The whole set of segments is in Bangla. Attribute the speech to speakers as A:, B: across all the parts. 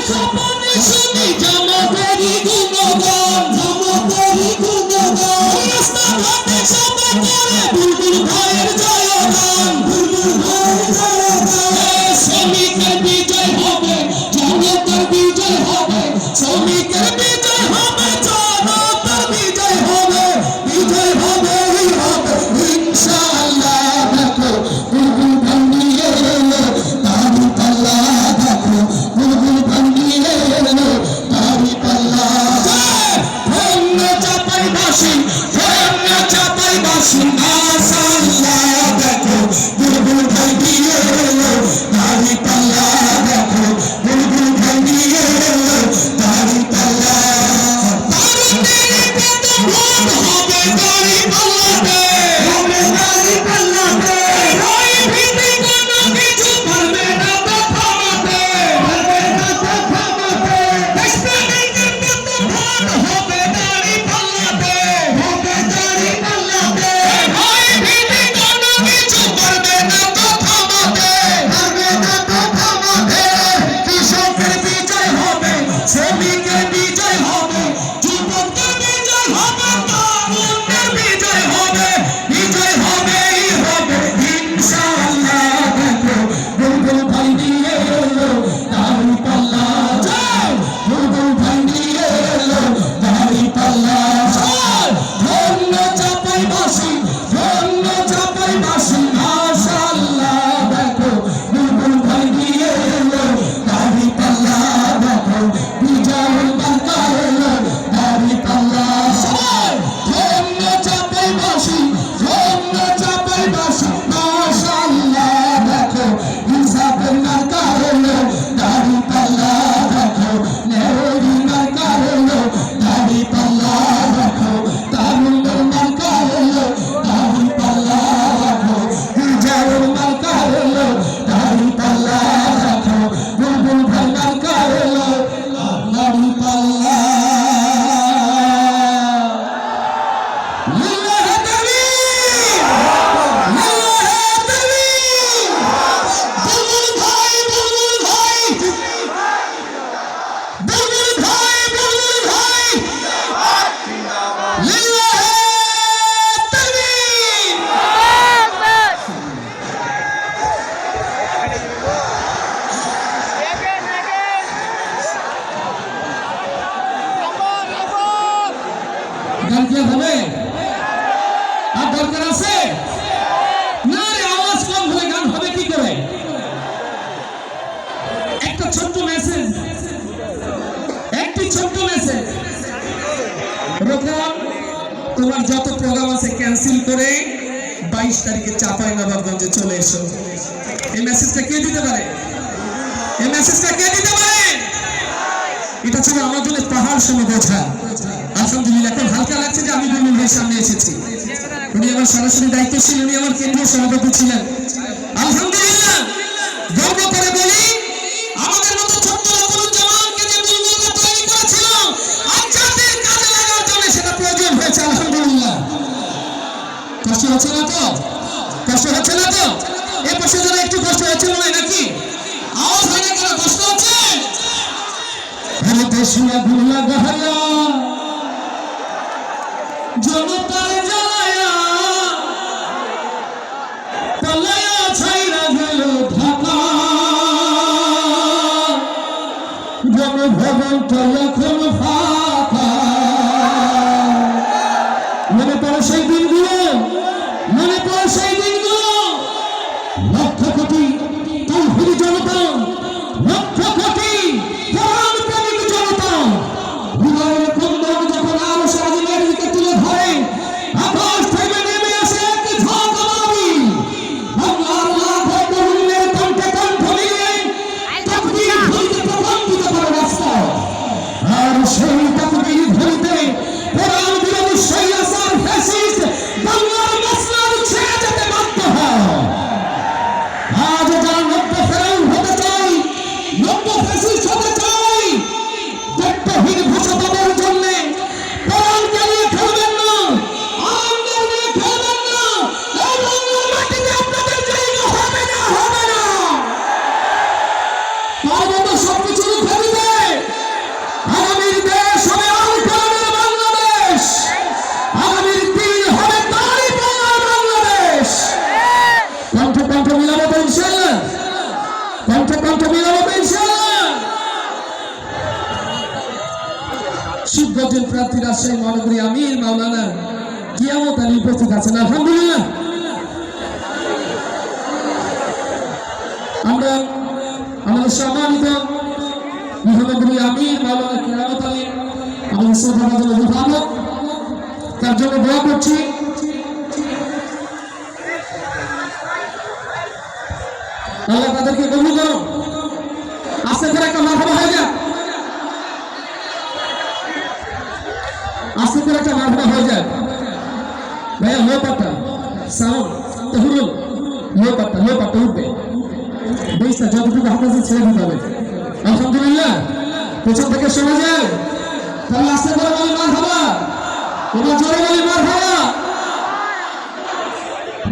A: স্বপনে শুনি জামাতেরই গুণগান, জামাতেরই গুণগান। রাস্তাঘাটে সবাই করে বুলবুল ভাইয়ের জয়গান, বুলবুল ভাইয়ের জয়গান। শ্রমিকের বিজয় হবে, জনতার বিজয় হবে, শ্রমিকের বিজয় হবে, জনতার বিজয় হবে, বিজয় হবে, হবে ইনশাআল্লাহ। দেখো বুলবুল ভাঙিয়ে এলো দাড়ি পাল্লা, দেখো বুলবুল ভাঙিয়ে এলো দাড়ি পাল্লা। ধন্য চাপাইবাসী, ধন্য চাপাইবাসী মাশাআল্লাহ। দেখো বুলবুল ভাঙিয়ে এলো দাড়ি পাল্লা, দেখো বুলবুল ভাঙিয়ে এলো দাড়ি পাল্লা। তারুণ্যের কত ভোট হবে দাড়ি পাল্লাতে, হবে দাড়ি পাল্লাতে। ওই ভীতি কোনো কিছু পারবে না তো থামাতে, পারবে না তো থামাতে। দেশপ্রেমিকের কত ভোট হবে দাড়ি পাল্লাতে, হবে দাড়ি পাল্লাতে। ওই ভীতি কোনো কিছু পারবে না তো থামাতে, পারবে না তো থামাতে। কৃষকের বিজয় হবে, শ্রমিকের বিজয় হবে, যুবকের বিজয় হবে, তরুণের বিজয় হবে, বিজয় হবেই হবে ইনশাআল্লাহ। দেখো বুলবুল ভাই নিয়ে এলো দাড়ি পাল্লা, যাও বুলবুল ভাই নিয়ে এলো দাড়ি পাল্লা। ধন্য চাপাইবাসী, ধন্য চাপাইবাসী মাশাআল্লাহ। দেখো বুলবুল ভাই নিয়ে এলো দাড়ি পাল্লা, দেখো বিজয় বার্তা এলো দাড়ি পাল্লা। ধন্য চাপাইবাসী, ধন্য চাপাইবাসী মাশাআল্লাহ। দেখো ইনসাফের মার্কা এলো দাড়ি পাল্লা, দেখো নেহরুর মার্কা এলো দাড়ি পাল্লা, দেখো তারুণ্যের মার্কা এলো দাড়ি পাল্লা, দেখো বিজয়ের মার্কা এলো দাড়ি পাল্লা, দেখো বুলবুল ভাই মার্কা এলো দাড়ি পাল্লা। লিল্লাহে তাকবীর, লিল্লাহে তাকবীর। বুলবুল ভাই, বুলবুল ভাই, বুলবুল ভাই, বুলবুল ভাই, লিল্লাহে তাকবীর। গান কি আর হবে? আর দরকার আছে না রে? আওয়াজ কম হলে গান হবে কি করে? একটা ছোট্ট মেসেজ, একটি ছোট্ট মেসেজ। রোকন, তোমার যত প্রোগ্রাম আছে ক্যান্সেল করে 22 তারিখে চাঁপাইনবাবগঞ্জে চলে এসো। এই মেসেজটা কে দিতে পারে? এই মেসেজটা কে দিতে পারে? এটা ছিল আমার জন্য পাহাড় সম বোঝা। আলহামদুলিল্লাহ এখন হালকা লাগছে যে আমি বুলবুল ভাইয়ের সামনে এসেছি। উনি আমার সরাসরি দায়িত্বশীল, উনি আমার কেন্দ্রীয় সভাপতি ছিলেন। আলহামদুলিল্লাহ গর্ব করে বলি আমাদের মতো ছোট্ট রকমুজ্জামানকে যে বুলবুলরা তৈরি করেছিল আর জাতির কাজে লাগার জন্য সেটা প্রয়োজন হয়েছে। আলহামদুলিল্লাহ। কষ্ট হচ্ছে না তো? কষ্ট হচ্ছে না তো? এ পাশে যারা একটু কষ্ট হচ্ছে মনে হয় নাকি? আওয়াজ হয় না কেন? কষ্ট হচ্ছে? আরে দেশিয়া গুলা গায়া জনতার জ্বালায়া পালায়া ছাইরা গেল ঢাকা, জনভবনটা এখন ফাঁকা। মনে পড়ে সেই দিনগুলো, মনে পড়ে সেই দিনগুলো। লক্ষ কোটি তৌহিদি জনতা, লক্ষ কোটি প্রাণপ্রেমিক জনতা হৃদয়ের কুন্দন যখন আরো সারাদিনের দিকে তুলে ধরে, আকাশ থেকে নেমে আসে এক ঝড় আবাবিল। বাংলার লাখো তরুণের কণ্ঠে কণ্ঠ মিলিয়ে তাকবীর ধ্বনিতে প্রকম্পিত করে রাস্তা। আর সেই তাকবীর ধ্বনিতে কোরআন বিরোধী শৈলাচার ফ্যাসিস্ট বাংলার মসনদ ছেড়ে যেতে বাধ্য হয়। আজ যারা নব্য ফেরাউন হতে চাই, নব্য ফ্যাসিস্ট হতে চাই, তত্ত্বহীন ভাষা পাবার জন্য কোরআনকে নিয়ে খেলবেন না, আলেমদের নিয়ে খেলবেন না। এই বাংলার মাটিতে আপনাদের জায়গা হবে না, হবে না। পারবো তো সবকিছু রুখে দিতে। সুপ্রতিম প্রার্থী রাজশাহী মহানগরী আমির মাওলানা কিয়ামত আলী উপস্থিত আছেন। আলহামদুলিল্লাহ, আমরা আমাদের সম্মানিত মহানগরী আমির মাওলানা কিয়ামত আলী আমাদের শ্রদ্ধাভাজন অভিভাবক, তার জন্য দোয়া করছি। আল্লাহ তাদেরকে কবুল করো। আস্তে করে একটা মারহাবা হয়ে যাক, আস্তে করে একটা মারহাবা হয়ে যাক। ভাইয়া লো পাট্টা সাউন্ড তহুরুল, লো পাট্টা উঠবে বেশটা যতটুকু হাত আছে ছেড়ে দিতে হবে। আলহামদুলিল্লাহ, পেছন থেকে শোনা যায়, তাহলে আস্তে করে বলি মারহাবা, এবার জোরে বলি মারহাবা।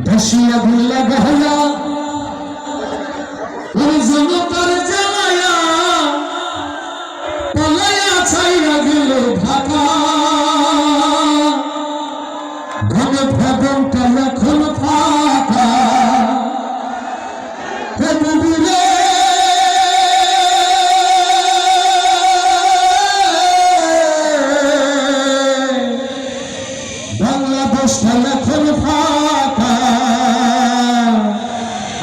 A: ধসিয়া ভুল্লা গহয়া ওই জনতার জ্বালায়া পালায়া ছাইরা গেল ঢাকা, ঘন ভবনটা এখন ফাঁকা। দূরে বাংলাদেশটা এখন ফাঁকা।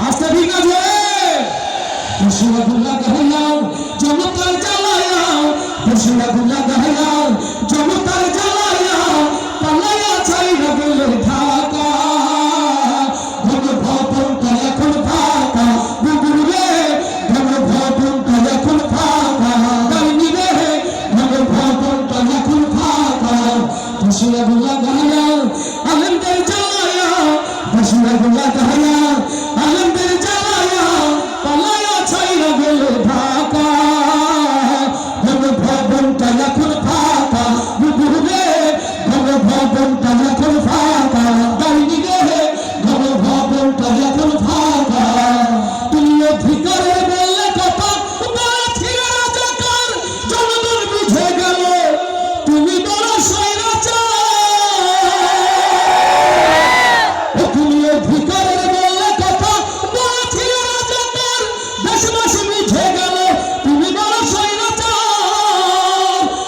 A: আস্তে ঠিক আছে, বসিরাগুল্লা গাহাও জনতার জ্বালায়াও, বসিরাগুল্লা গাহাও জনতার জ্বালায়াও পালায়া ছাইরা গেল ঢাকা। ঘন ভবনটা এখন ফাঁকা, বুবুরে ঘন ভবনটা এখন ফাঁকা। গাইনি রে ঘন ভবনটা এখন ফাঁকা। বসিরাগুল্লা গাহাও আলেমদের জ্বালায়াও, বসিরাগুল্লা গাহাও আলেমদের জ্বালায়াও পালায়া ছাইরা গেল ঢাকা। ঘন ভবনটা এখন ফাঁকা, বুবুরে ঘন ভবনটা এখন ফাঁকা। গাইনি রে ঘন ভবনটা এখন ফাঁকা। তুমি অধিকারে বললে কথা ছিল রাজাকার, জনগণ বুঝে গেল তুমি বড় স্বৈরাচার। তুমি অধিকারের বললে কথা ছিল রাজাকার, দেশবাসী বুঝে গেল তুমি বড় স্বৈরাচার।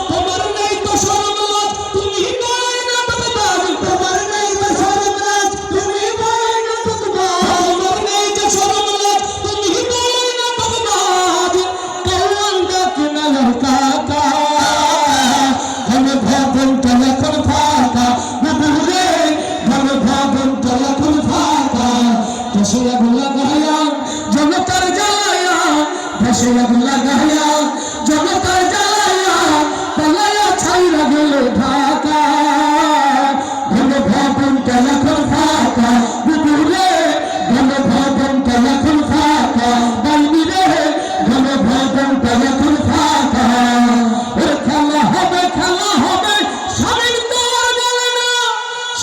A: তোমার নেই তো শরম লাজ, তুমি বড়ই নাটকবাজ। তোমার নেই তো শরম লাজ, তুমি বড়ই নাটকবাজ। তোমার নেই তো শরম লাজ, তুমি বড়ই নাটকবাজ। কল্যাণ ডাকে নালার কাকা, ঘন ভবনটা এখন ফাঁকা। বুবুরে ঘন ভবনটা এখন ফাঁকা। বসিরাগুল্লা গাহায়া জনতার জ্বালায়া, বসিরাগুল্লা গাহায়া জনতার জ্বালায়া পালায়া ছাইরা গেল ঢাকা। ঘন ভবনটা এখন ফাঁকা, বুবুরে ঘন ভবনটা এখন ফাঁকা। গাইনি রে ঘন ভবনটা এখন ফাঁকা। ওর খেলা হবে স্বামীর তোর বলে না,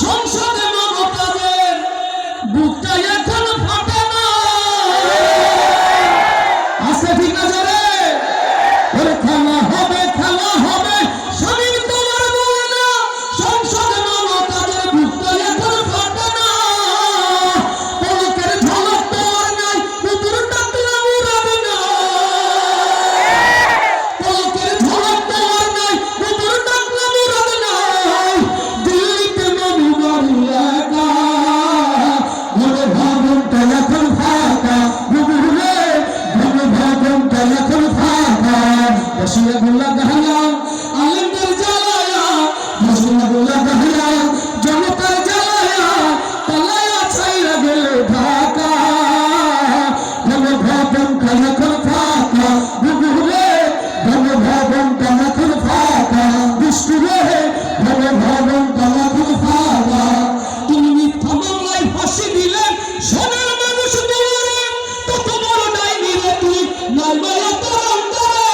A: সংসদে মমতাদের বুকটা এখন ফাটে না। আছে ঠিক আছে রে, ওর খেলা হবে স্বামীর তোমার বলে না, সংসদে মমতাদের বুকটা এখন ফাটে না। পলকের ঝলক তোর নাই, উপর ডাকলা উড়াবে না। পলকের ঝলক তোর নাই, উপর ডাকলা উড়াবে না। দিল্লিতে মনু বাড়ি একা, ঘন ভবনটা এখন ফাঁকা। বুবুরে ঘন ভবনটা এখন ফাঁকা। বসিরাগুল্লা গাহায়া আলেমদের জ্বালায়া, বসিরাগুল্লা গাহায়া জনতার জ্বালায়া পালায়া ছাইরা গেল ঢাকা। ঘন ভবনটা এখন ফাঁকা, বুবুরে ঘন ভবনটা এখন ফাঁকা। বিষ্ণুরে ঘন ভবনটা এখন ফাঁকা। তুমি মিথ্যা মামলায় ফাঁসি দিলে সোনার মানুষ দুয়ারে, কত বড় ডাইনি রে তুই নাই বলা তোর অন্তরে।